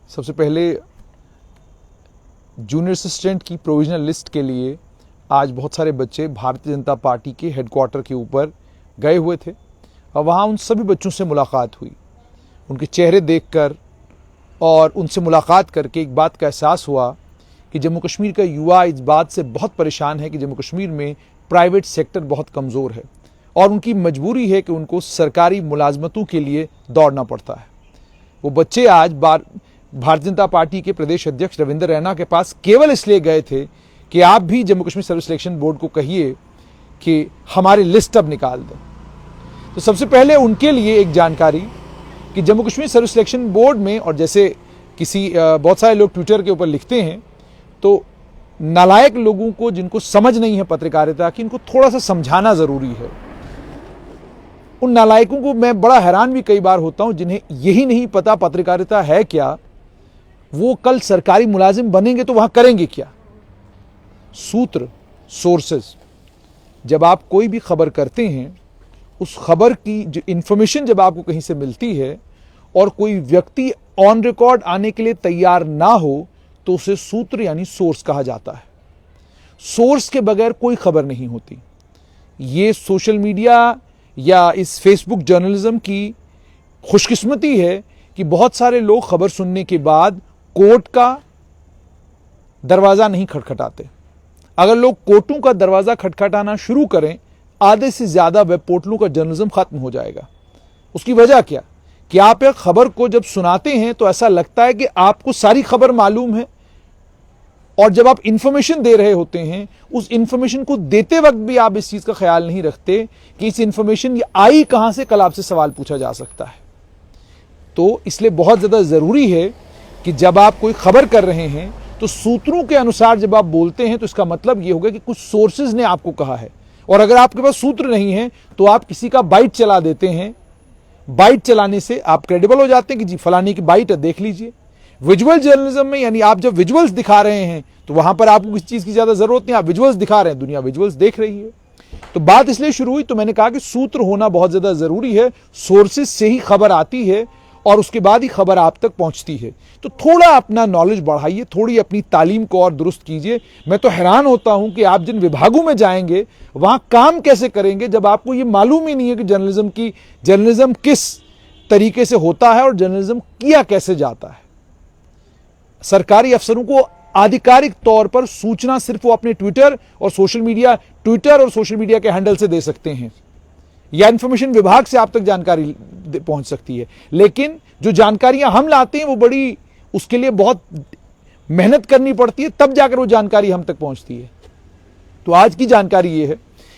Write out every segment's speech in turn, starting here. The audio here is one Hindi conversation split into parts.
सबसे पहले जूनियर असिस्टेंट की प्रोविजनल लिस्ट के लिए आज बहुत सारे बच्चे भारतीय जनता पार्टी के हेडक्वार्टर के ऊपर गए हुए थे और वहाँ उन सभी बच्चों से मुलाकात हुई। उनके चेहरे देखकर और उनसे मुलाकात करके एक बात का एहसास हुआ कि जम्मू कश्मीर का युवा इस बात से बहुत परेशान है कि जम्मू कश्मीर में प्राइवेट सेक्टर बहुत कमज़ोर है और उनकी मजबूरी है कि उनको सरकारी मुलाजमतों के लिए दौड़ना पड़ता है। वो बच्चे आज भारतीय जनता पार्टी के प्रदेश अध्यक्ष रविंद्र रैना के पास केवल इसलिए गए थे कि आप भी Jammu Kashmir service selection board को कहिए कि हमारी लिस्ट अब निकाल दें। तो सबसे पहले उनके लिए एक जानकारी कि Jammu Kashmir service selection board में, और जैसे बहुत सारे लोग ट्विटर के ऊपर लिखते हैं, तो नालायक लोगों को जिनको समझ नहीं है पत्रकारिता की, इनको थोड़ा सा समझाना ज़रूरी है। उन नालायकों को मैं बड़ा हैरान भी कई बार होता हूं जिन्हें यही नहीं पता पत्रकारिता है क्या, वो कल सरकारी मुलाजिम बनेंगे तो वहां करेंगे क्या। सूत्र, सोर्सेज, जब आप कोई भी खबर करते हैं, उस खबर की जो इंफॉर्मेशन जब आपको कहीं से मिलती है और कोई व्यक्ति ऑन रिकॉर्ड आने के लिए तैयार ना हो तो उसे सूत्र यानी सोर्स कहा जाता है। सोर्स के बगैर कोई खबर नहीं होती। ये सोशल मीडिया या इस फेसबुक जर्नलिज्म की खुशकिस्मती है कि बहुत सारे लोग खबर सुनने के बाद कोर्ट का दरवाजा नहीं खटखटाते। अगर लोग कोर्टों का दरवाजा खटखटाना शुरू करें, आधे से ज्यादा वेब पोर्टलों का जर्नलिज्म खत्म हो जाएगा। उसकी वजह क्या कि आप एक खबर को जब सुनाते हैं तो ऐसा लगता है कि आपको सारी खबर मालूम है, और जब आप इंफॉर्मेशन दे रहे होते हैं, उस इंफॉर्मेशन को देते वक्त भी आप इस चीज का ख्याल नहीं रखते कि इस इंफॉर्मेशन ये आई कहां से, कल आपसे सवाल पूछा जा सकता है। तो इसलिए बहुत ज्यादा जरूरी है कि जब आप कोई खबर कर रहे हैं तो सूत्रों के अनुसार जब आप बोलते हैं तो इसका मतलब यह होगा कि कुछ सोर्सेज ने आपको कहा है। और अगर आपके पास सूत्र नहीं है तो आप किसी का बाइट चला देते हैं। बाइट चलाने से आप क्रेडिबल हो जाते हैं कि जी फलानी की बाइट है, देख लीजिए। विजुअल जर्नलिज्म में यानी आप जब विजुअल्स दिखा रहे हैं तो वहां पर आपको किसी चीज की ज्यादा जरूरत नहीं, आप विजुअल्स दिखा रहे हैं, दुनिया विजुअल्स देख रही है। तो बात इसलिए शुरू हुई तो मैंने कहा कि सूत्र होना बहुत ज्यादा जरूरी है। सोर्सेज से ही खबर आती है और उसके बाद ही खबर आप तक पहुंचती है। तो थोड़ा अपना नॉलेज बढ़ाइए, थोड़ी अपनी तालीम को और दुरुस्त कीजिए। मैं तो हैरान होता हूं कि आप जिन विभागों में जाएंगे वहां काम कैसे करेंगे जब आपको ये मालूम ही नहीं है कि जर्नलिज्म किस तरीके से होता है और जर्नलिज्म किया कैसे जाता है। सरकारी अफसरों को आधिकारिक तौर पर सूचना सिर्फ वो अपने ट्विटर और सोशल मीडिया के हैंडल से दे सकते हैं, या इंफॉर्मेशन विभाग से आप तक जानकारी पहुंच सकती है। लेकिन जो जानकारियां हम लाते हैं वो उसके लिए बहुत मेहनत करनी पड़ती है, तब जाकर वो जानकारी हम तक पहुंचती है। तो आज की जानकारी ये है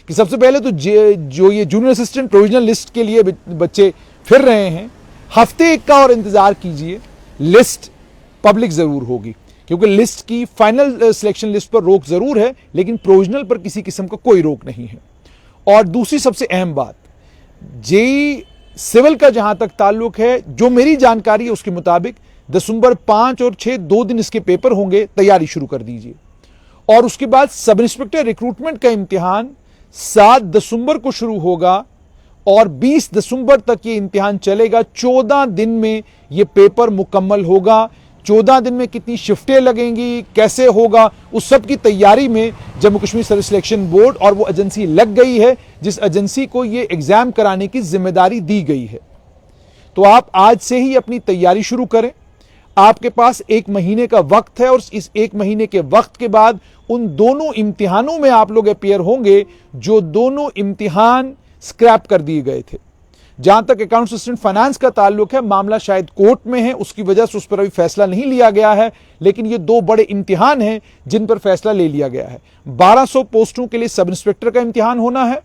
कि सबसे पहले तो जो ये जूनियर असिस्टेंट प्रोविजनल लिस्ट के लिए बच्चे फिर रहे हैं, हफ्ते एक का और इंतजार कीजिए। लिस्ट पब्लिक जरूर होगी, क्योंकि लिस्ट की फाइनल सिलेक्शन लिस्ट पर रोक जरूर है, लेकिन प्रोविजनल पर किसी किस्म का कोई रोक नहीं है। और दूसरी सबसे अहम बात, जेईई सिविल का जहां तक ताल्लुक है, जो मेरी जानकारी है उसके मुताबिक दिसंबर 5 और 6 2 दिन इसके पेपर होंगे, तैयारी शुरू कर दीजिए। और उसके बाद सब इंस्पेक्टर रिक्रूटमेंट का इम्तिहान 7 दिसंबर को शुरू होगा और 20 दिसंबर तक ये इम्तिहान चलेगा। 14 दिन में ये पेपर मुकम्मल होगा। 14 दिन में कितनी शिफ्टें लगेंगी, कैसे होगा, उस सब की तैयारी में Jammu Kashmir service selection board और वो एजेंसी लग गई है जिस एजेंसी को ये एग्जाम कराने की जिम्मेदारी दी गई है। तो आप आज से ही अपनी तैयारी शुरू करें। आपके पास 1 महीने का वक्त है और इस 1 महीने के वक्त के बाद उन दोनों इम्तिहानों में आप लोग अपीयर होंगे जो दोनों इम्तिहान स्क्रैप कर दिए गए थे। जहां तक अकाउंट असिस्टेंट फाइनेंस का ताल्लुक है, मामला शायद कोर्ट में है, उसकी वजह से उस पर अभी फैसला नहीं लिया गया है, लेकिन ये 2 बड़े इम्तिहान हैं जिन पर फैसला ले लिया गया है। 1200 पोस्टों के लिए सब इंस्पेक्टर का इम्तिहान होना है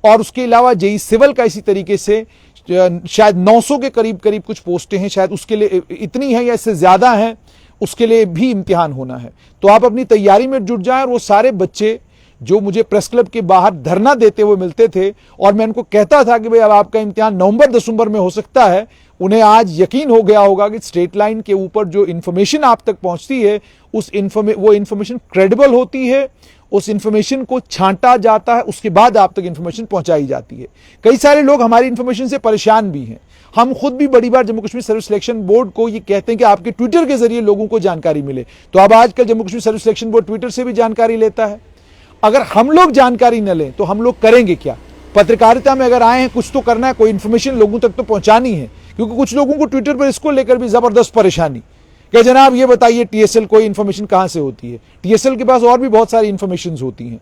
और उसके अलावा जेईई सिविल का इसी तरीके से शायद 900 के करीब कुछ पोस्टें हैं, शायद उसके लिए इतनी है या इससे ज्यादा है, उसके लिए भी इम्तिहान होना है। तो आप अपनी तैयारी में जुट जाएं। और वो सारे बच्चे जो मुझे प्रेस क्लब के बाहर धरना देते हुए मिलते थे और मैं उनको कहता था कि भाई अब आपका इम्तिहान नवंबर दिसंबर में हो सकता है, उन्हें आज यकीन हो गया होगा कि स्टेट लाइन के ऊपर जो इंफॉर्मेशन आप तक पहुंचती है वो इंफॉर्मेशन क्रेडिबल होती है उस इंफॉर्मेशन को छांटा जाता है, उसके बाद आप तक इंफॉर्मेशन पहुंचाई जाती है। कई सारे लोग हमारी इंफॉर्मेशन से परेशान भी हैं। हम खुद भी बड़ी बार Jammu Kashmir service selection board को ये कहते हैं कि आपके ट्विटर के जरिए लोगों को जानकारी मिले, तो अब आजकल Jammu Kashmir service selection board Twitter से भी जानकारी लेता है। अगर हम लोग जानकारी न लें तो हम लोग करेंगे क्या? पत्रकारिता में अगर आए हैं कुछ तो करना है, कोई इंफॉर्मेशन लोगों तक तो पहुंचानी है, क्योंकि कुछ लोगों को ट्विटर पर इसको लेकर भी जबरदस्त परेशानी कि जनाब ये बताइए टीएसएल कोई इंफॉर्मेशन कहां से होती है। टीएसएल के पास और भी बहुत सारी इंफॉर्मेशन होती हैं।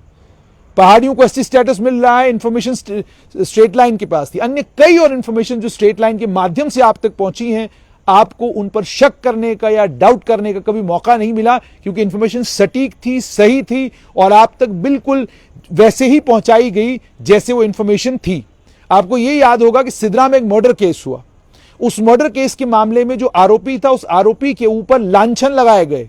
पहाड़ियों को एसटी स्टेटस मिल रहा है, इंफॉर्मेशन स्ट्रेट लाइन के पास थी। अन्य कई और इंफॉर्मेशन जो स्ट्रेट लाइन के माध्यम से आप तक पहुंची हैं, आपको उन पर शक करने का या डाउट करने का कभी मौका नहीं मिला, क्योंकि इंफॉर्मेशन सटीक थी, सही थी और आप तक बिल्कुल वैसे ही पहुंचाई गई जैसे वो इंफॉर्मेशन थी। आपको ये याद होगा कि सिद्रा में एक मर्डर केस हुआ। उस मर्डर केस के मामले में जो आरोपी था, उस आरोपी के ऊपर लांछन लगाए गए,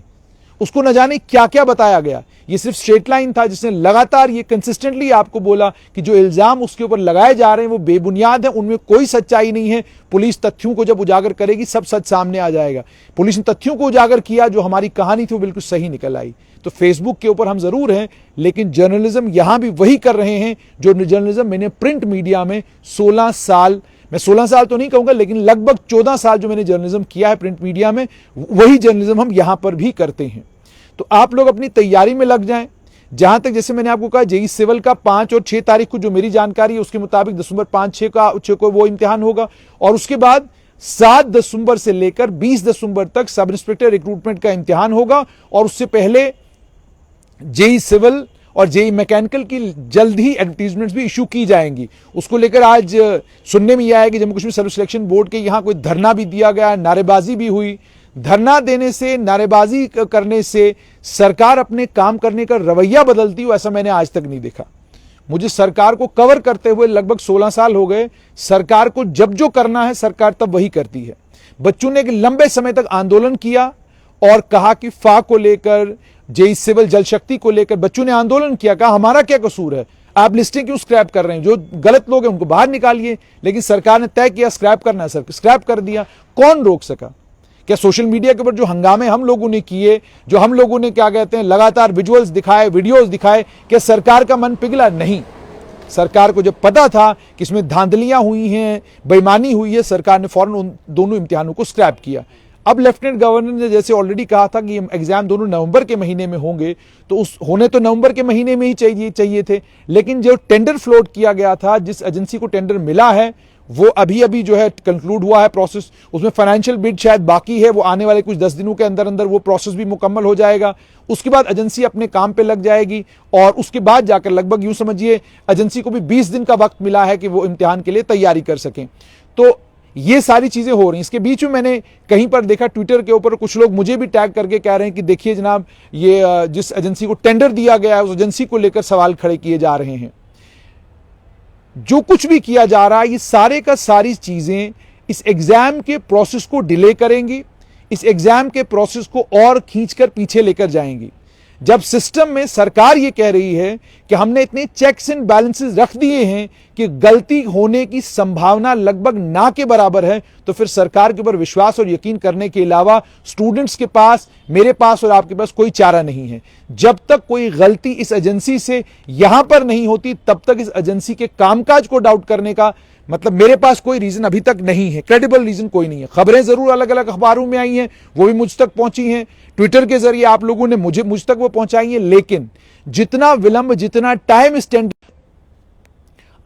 उसको न जाने क्या क्या बताया गया। ये सिर्फ स्ट्रेट लाइन था जिसने लगातार ये कंसिस्टेंटली आपको बोला कि जो इल्जाम उसके ऊपर लगाए जा रहे हैं वो बेबुनियाद है, उनमें कोई सच्चाई नहीं है। पुलिस तथ्यों को जब उजागर करेगी सब सच सामने आ जाएगा। पुलिस ने तथ्यों को उजागर किया, जो हमारी कहानी थी वो बिल्कुल सही निकल आई। तो फेसबुक के ऊपर हम जरूर हैं, लेकिन जर्नलिज्म यहां भी वही कर रहे हैं जो जर्नलिज्म मैंने प्रिंट मीडिया में 16 साल, मैं 16 साल तो नहीं कहूंगा, लेकिन लगभग 14 साल जो मैंने जर्नलिज्म किया है प्रिंट मीडिया में, वही जर्नलिज्म हम यहां पर भी करते हैं। तो आप लोग अपनी तैयारी में लग जाएं। जहां तक जैसे मैंने आपको कहा जेई सिविल का 5 और 6 तारीख को जो मेरी जानकारी है उसके मुताबिक दिसंबर 5-6 को वो इम्तिहान होगा, और उसके बाद 7 दिसंबर से लेकर 20 दिसंबर तक सब इंस्पेक्टर रिक्रूटमेंट का इम्तिहान होगा। और उससे पहले जेई सिविल और जेई मैकेनिकल की जल्द ही एडवर्टीजमेंट्स भी इशू की जाएंगी। उसको लेकर आज सुनने में यह आया कि Jammu Kashmir service selection board के यहां कोई धरना भी दिया गया, नारेबाजी भी हुई। धरना देने से, नारेबाजी करने से सरकार अपने काम करने का रवैया बदलती हो, ऐसा मैंने आज तक नहीं देखा। मुझे सरकार को कवर करते हुए लगभग 16 साल हो गए। सरकार को जब जो करना है सरकार तब वही करती है। बच्चों ने एक लंबे समय तक आंदोलन किया और कहा कि फा को लेकर, जेई सिविल, जल शक्ति को लेकर बच्चों ने आंदोलन किया, कहा हमारा क्या कसूर है, आप लिस्टें क्यों स्क्रैप कर रहे हैं, जो गलत लोग हैं उनको बाहर निकालिए। लेकिन सरकार ने तय किया स्क्रैप करना है, सर स्क्रैप कर दिया। कौन रोक सका? क्या सोशल मीडिया के ऊपर जो हंगामे हम लोगों ने किए, जो हम लोगों ने क्या कहते हैं लगातार विजुअल्स दिखाए, वीडियोस दिखाए, क्या सरकार का मन पिघला? नहीं। सरकार को जब पता था कि इसमें धांधलियां हुई हैं, बेईमानी हुई है, सरकार ने फौरन उन दोनों इम्तिहानों को स्क्रैप किया। अब लेफ्टिनेंट गवर्नर ने जैसे ऑलरेडी कहा था कि एग्जाम दोनों नवंबर के महीने में होंगे, तो उस होने तो नवंबर के महीने में ही चाहिए थे, लेकिन जो टेंडर फ्लोट किया गया था, जिस एजेंसी को टेंडर मिला है, वो अभी जो है कंक्लूड हुआ है प्रोसेस। उसमें फाइनेंशियल बिड शायद बाकी है, वो आने वाले कुछ 10 दिनों के अंदर अंदर वो प्रोसेस भी मुकम्मल हो जाएगा। उसके बाद एजेंसी अपने काम पे लग जाएगी और उसके बाद जाकर लगभग यूं समझिए एजेंसी को भी 20 दिन का वक्त मिला है कि वो इम्तिहान के लिए तैयारी कर सकें। तो ये सारी चीजें हो रही हैं। इसके बीच में मैंने कहीं पर देखा ट्विटर के ऊपर कुछ लोग मुझे भी टैग करके कह रहे हैं कि देखिए जनाब, ये जिस एजेंसी को टेंडर दिया गया है उस एजेंसी को लेकर सवाल खड़े किए जा रहे हैं। जो कुछ भी किया जा रहा है, ये सारे का सारी चीजें इस एग्जाम के प्रोसेस को डिले करेंगी, इस एग्जाम के प्रोसेस को और खींचकर पीछे लेकर जाएंगी। जब सिस्टम में सरकार ये कह रही है कि हमने इतने चेक्स एंड बैलेंसेस रख दिए हैं कि गलती होने की संभावना लगभग ना के बराबर है, तो फिर सरकार के ऊपर विश्वास और यकीन करने के अलावा स्टूडेंट्स के पास, मेरे पास और आपके पास कोई चारा नहीं है। जब तक कोई गलती इस एजेंसी से यहां पर नहीं होती, तब तक इस एजेंसी के कामकाज को डाउट करने का मतलब मेरे पास कोई रीजन अभी तक नहीं है, क्रेडिबल रीजन कोई नहीं है। खबरें जरूर अलग अलग अखबारों में आई हैं, वो भी मुझ तक पहुंची हैं, ट्विटर के जरिए आप लोगों ने मुझ तक वो पहुंचाई है। लेकिन जितना विलंब, जितना टाइम स्टैंड,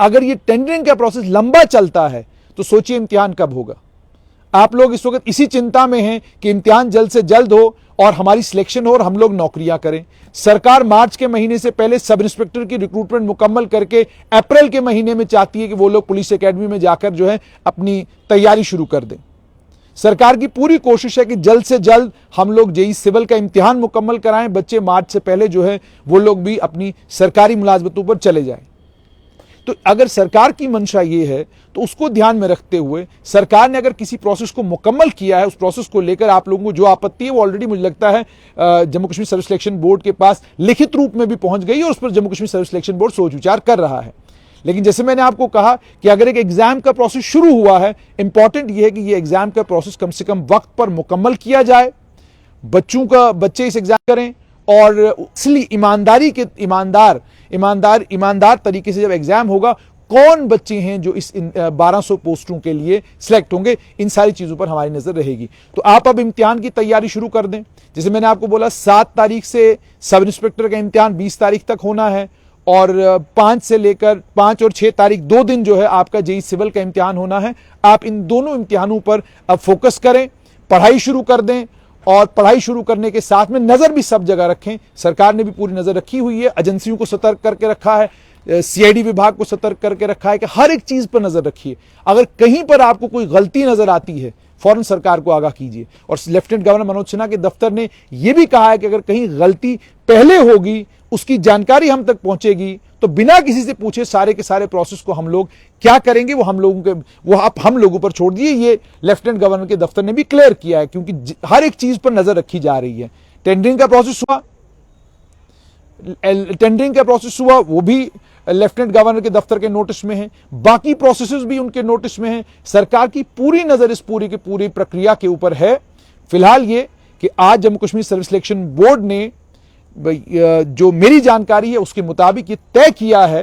अगर ये टेंडरिंग का प्रोसेस लंबा चलता है तो सोचिए इम्तिहान कब होगा। आप लोग इस वक्त इसी चिंता में हैं कि इम्तिहान जल्द से जल्द हो और हमारी सिलेक्शन हो और हम लोग नौकरियां करें। सरकार मार्च के महीने से पहले सब इंस्पेक्टर की रिक्रूटमेंट मुकम्मल करके अप्रैल के महीने में चाहती है कि वो लोग पुलिस एकेडमी में जाकर जो है अपनी तैयारी शुरू कर दें। सरकार की पूरी कोशिश है कि जल्द से जल्द हम लोग जेई सिविल का इम्तिहान मुकम्मल कराएं, बच्चे मार्च से पहले जो है वो लोग भी अपनी सरकारी मुलाजमतों पर चले जाएं। तो अगर सरकार की मंशा ये है तो उसको ध्यान में रखते हुए सरकार ने अगर किसी प्रोसेस को मुकम्मल किया है, उस प्रोसेस को लेकर आप लोगों को जो आपत्ति है वो ऑलरेडी मुझे लगता है Jammu Kashmir service selection board के पास लिखित रूप में भी पहुंच गई और उस पर Jammu Kashmir service selection board सोच विचार कर रहा है। लेकिन जैसे मैंने आपको कहा कि अगर एक एग्जाम का प्रोसेस शुरू हुआ है, इंपॉर्टेंट यह है कि यह एग्जाम का प्रोसेस कम से कम वक्त पर मुकम्मल किया जाए, बच्चे इस एग्जाम करें और असली ईमानदार तरीके से जब एग्जाम होगा, कौन बच्चे हैं जो इस 1200 पोस्टों के लिए सिलेक्ट होंगे, इन सारी चीजों पर हमारी नजर रहेगी। तो आप अब इम्तिहान की तैयारी शुरू कर दें। जैसे मैंने आपको बोला 7 तारीख से सब इंस्पेक्टर का इम्तिहान 20 तारीख तक होना है, और 5 और 6 तारीख 2 दिन जो है आपका जेईई सिविल का इम्तिहान होना है। आप इन दोनों इम्तिहानों पर अब फोकस करें, पढ़ाई शुरू कर दें, और पढ़ाई शुरू करने के साथ में नजर भी सब जगह रखें। सरकार ने भी पूरी नजर रखी हुई है, एजेंसियों को सतर्क करके रखा है, सीआईडी विभाग को सतर्क करके रखा है कि हर एक चीज पर नजर रखिए। अगर कहीं पर आपको कोई गलती नजर आती है, फौरन सरकार को आगाह कीजिए। और लेफ्टिनेंट गवर्नर मनोज सिन्हा के दफ्तर ने यह भी कहा है कि अगर कहीं गलती पहले होगी, उसकी जानकारी हम तक पहुंचेगी, तो बिना किसी से पूछे सारे के सारे प्रोसेस को हम लोग क्या करेंगे वो हम लोगों पर छोड़ दिए। ये लेफ्टिनेंट गवर्नर के दफ्तर ने भी क्लियर किया है, क्योंकि हर एक चीज पर नजर रखी जा रही है। टेंडरिंग का प्रोसेस हुआ, वो भी लेफ्टिनेंट गवर्नर के दफ्तर के नोटिस में है, बाकी प्रोसेसेस भी उनके नोटिस में है। सरकार की पूरी नजर इस पूरी प्रक्रिया के ऊपर है। फिलहाल ये कि आज Jammu Kashmir service selection board ने जो मेरी जानकारी है उसके मुताबिक ये तय किया है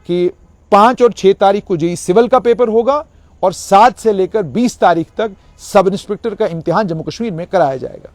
कि 5 और 6 तारीख को जेईई सिविल का पेपर होगा, और 7 से लेकर 20 तारीख तक सब इंस्पेक्टर का इम्तिहान जम्मू कश्मीर में कराया जाएगा।